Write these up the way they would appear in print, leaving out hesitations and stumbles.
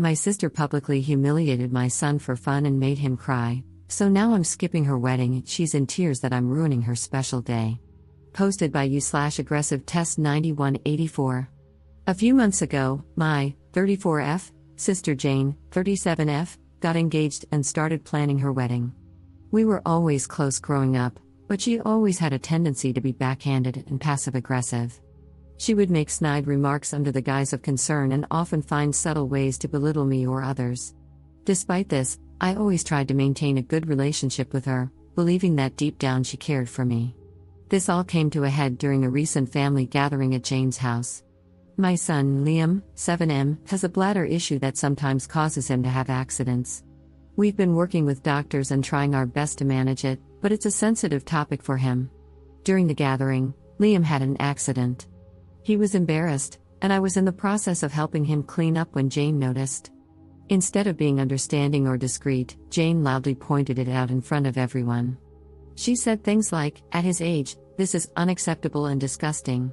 My sister publicly humiliated my son for fun and made him cry, so now I'm skipping her wedding. She's in tears that I'm ruining her special day. Posted by you/aggressive test 9184. A few months ago, my 34F sister Jane, 37F, got engaged and started planning her wedding. We were always close growing up, but she always had a tendency to be backhanded and passive-aggressive. She would make snide remarks under the guise of concern and often find subtle ways to belittle me or others. Despite this, I always tried to maintain a good relationship with her, believing that deep down she cared for me. This all came to a head during a recent family gathering at Jane's house. My son, Liam, 7M, has a bladder issue that sometimes causes him to have accidents. We've been working with doctors and trying our best to manage it, but it's a sensitive topic for him. During the gathering, Liam had an accident. He was embarrassed, and I was in the process of helping him clean up when Jane noticed. Instead of being understanding or discreet, Jane loudly pointed it out in front of everyone. She said things like, "At his age, this is unacceptable and disgusting."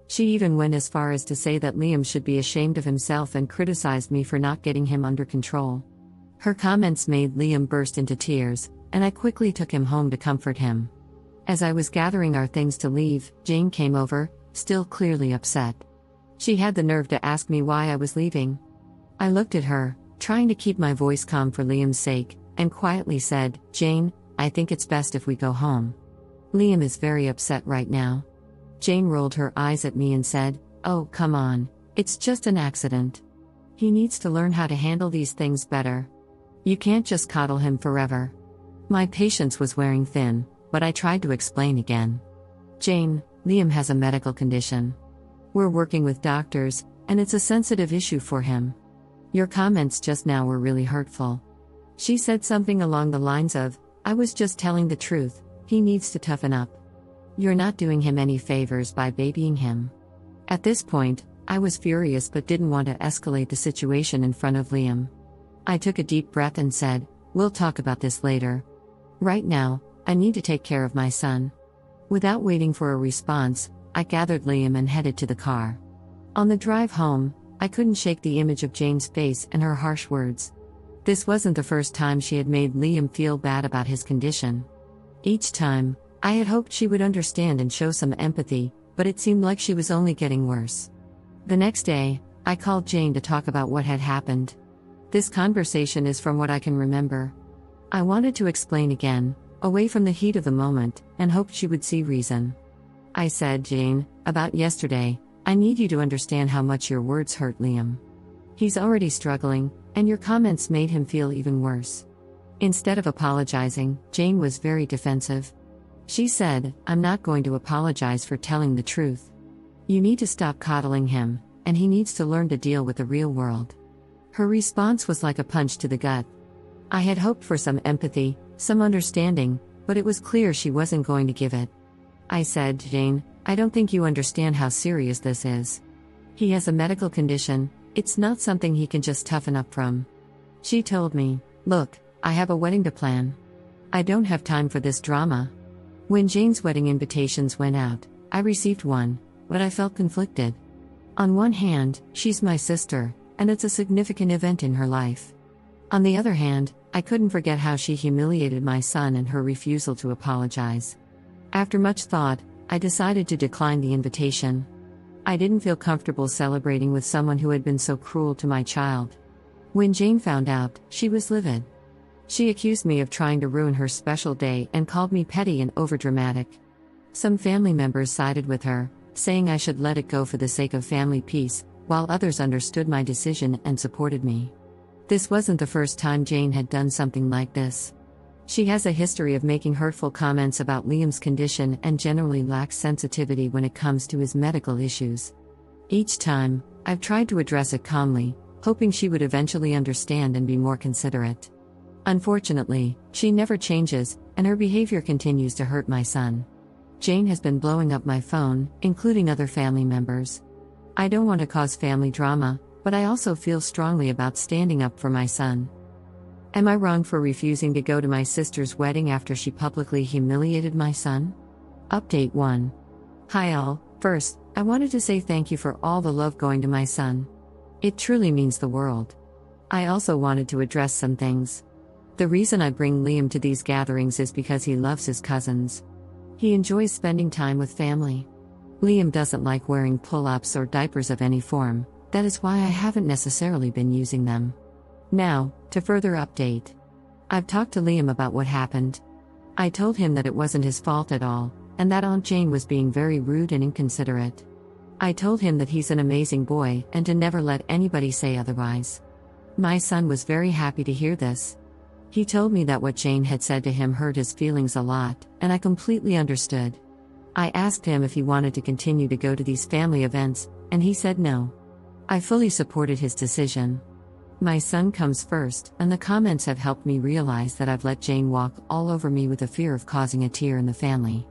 She even went as far as to say that Liam should be ashamed of himself and criticized me for not getting him under control. Her comments made Liam burst into tears, and I quickly took him home to comfort him. As I was gathering our things to leave, Jane came over, still clearly upset. She had the nerve to ask me why I was leaving. I looked at her, trying to keep my voice calm for Liam's sake, and quietly said, "Jane, I think it's best if we go home. Liam is very upset right now." Jane rolled her eyes at me and said, "Oh, come on, it's just an accident. He needs to learn how to handle these things better. You can't just coddle him forever." My patience was wearing thin, but I tried to explain again. "Jane, Liam has a medical condition. We're working with doctors, and it's a sensitive issue for him. Your comments just now were really hurtful." She said something along the lines of, "I was just telling the truth, he needs to toughen up. You're not doing him any favors by babying him." At this point, I was furious but didn't want to escalate the situation in front of Liam. I took a deep breath and said, "We'll talk about this later. Right now, I need to take care of my son." Without waiting for a response, I gathered Liam and headed to the car. On the drive home, I couldn't shake the image of Jane's face and her harsh words. This wasn't the first time she had made Liam feel bad about his condition. Each time, I had hoped she would understand and show some empathy, but it seemed like she was only getting worse. The next day, I called Jane to talk about what had happened. This conversation is from what I can remember. I wanted to explain again, away from the heat of the moment, and hoped she would see reason. I said, "Jane, about yesterday, I need you to understand how much your words hurt Liam. He's already struggling, and your comments made him feel even worse." Instead of apologizing, Jane was very defensive. She said, "I'm not going to apologize for telling the truth. You need to stop coddling him, and he needs to learn to deal with the real world." Her response was like a punch to the gut. I had hoped for some empathy, some understanding, but it was clear she wasn't going to give it. I said, "Jane, I don't think you understand how serious this is. He has a medical condition, it's not something he can just toughen up from." She told me, "Look, I have a wedding to plan. I don't have time for this drama." When Jane's wedding invitations went out, I received one, but I felt conflicted. On one hand, she's my sister, and it's a significant event in her life. On the other hand, I couldn't forget how she humiliated my son and her refusal to apologize. After much thought, I decided to decline the invitation. I didn't feel comfortable celebrating with someone who had been so cruel to my child. When Jane found out, she was livid. She accused me of trying to ruin her special day and called me petty and overdramatic. Some family members sided with her, saying I should let it go for the sake of family peace, while others understood my decision and supported me. This wasn't the first time Jane had done something like this. She has a history of making hurtful comments about Liam's condition and generally lacks sensitivity when it comes to his medical issues. Each time, I've tried to address it calmly, hoping she would eventually understand and be more considerate. Unfortunately, she never changes, and her behavior continues to hurt my son. Jane has been blowing up my phone, including other family members. I don't want to cause family drama, but I also feel strongly about standing up for my son. Am I wrong for refusing to go to my sister's wedding after she publicly humiliated my son? Update 1. Hi all, first, I wanted to say thank you for all the love going to my son. It truly means the world. I also wanted to address some things. The reason I bring Liam to these gatherings is because he loves his cousins. He enjoys spending time with family. Liam doesn't like wearing pull-ups or diapers of any form, that is why I haven't necessarily been using them. Now, to further update. I've talked to Liam about what happened. I told him that it wasn't his fault at all, and that Aunt Jane was being very rude and inconsiderate. I told him that he's an amazing boy and to never let anybody say otherwise. My son was very happy to hear this. He told me that what Jane had said to him hurt his feelings a lot, and I completely understood. I asked him if he wanted to continue to go to these family events, and he said no. I fully supported his decision. My son comes first, and the comments have helped me realize that I've let Jane walk all over me with the fear of causing a tear in the family.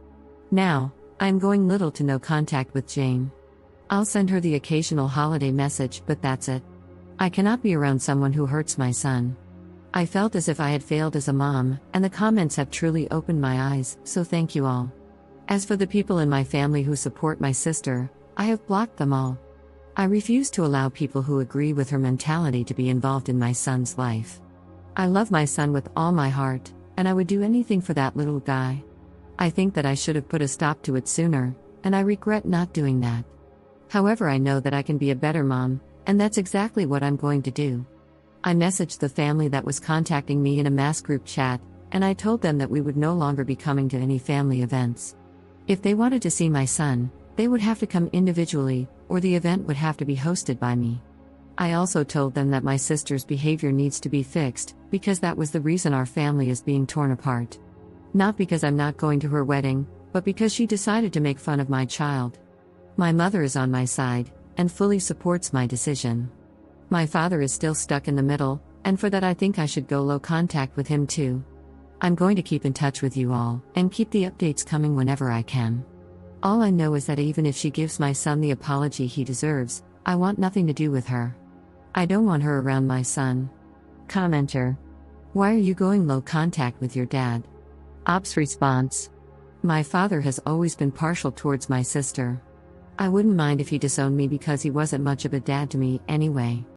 Now, I'm going little to no contact with Jane. I'll send her the occasional holiday message, but that's it. I cannot be around someone who hurts my son. I felt as if I had failed as a mom, and the comments have truly opened my eyes, so thank you all. As for the people in my family who support my sister, I have blocked them all. I refuse to allow people who agree with her mentality to be involved in my son's life. I love my son with all my heart, and I would do anything for that little guy. I think that I should have put a stop to it sooner, and I regret not doing that. However, I know that I can be a better mom, and that's exactly what I'm going to do. I messaged the family that was contacting me in a mass group chat, and I told them that we would no longer be coming to any family events. If they wanted to see my son, they would have to come individually, or the event would have to be hosted by me. I also told them that my sister's behavior needs to be fixed, because that was the reason our family is being torn apart. Not because I'm not going to her wedding, but because she decided to make fun of my child. My mother is on my side, and fully supports my decision. My father is still stuck in the middle, and for that I think I should go low contact with him too. I'm going to keep in touch with you all, and keep the updates coming whenever I can. All I know is that even if she gives my son the apology he deserves, I want nothing to do with her. I don't want her around my son. Commenter. Why are you going low contact with your dad? Ops response. My father has always been partial towards my sister. I wouldn't mind if he disowned me because he wasn't much of a dad to me anyway.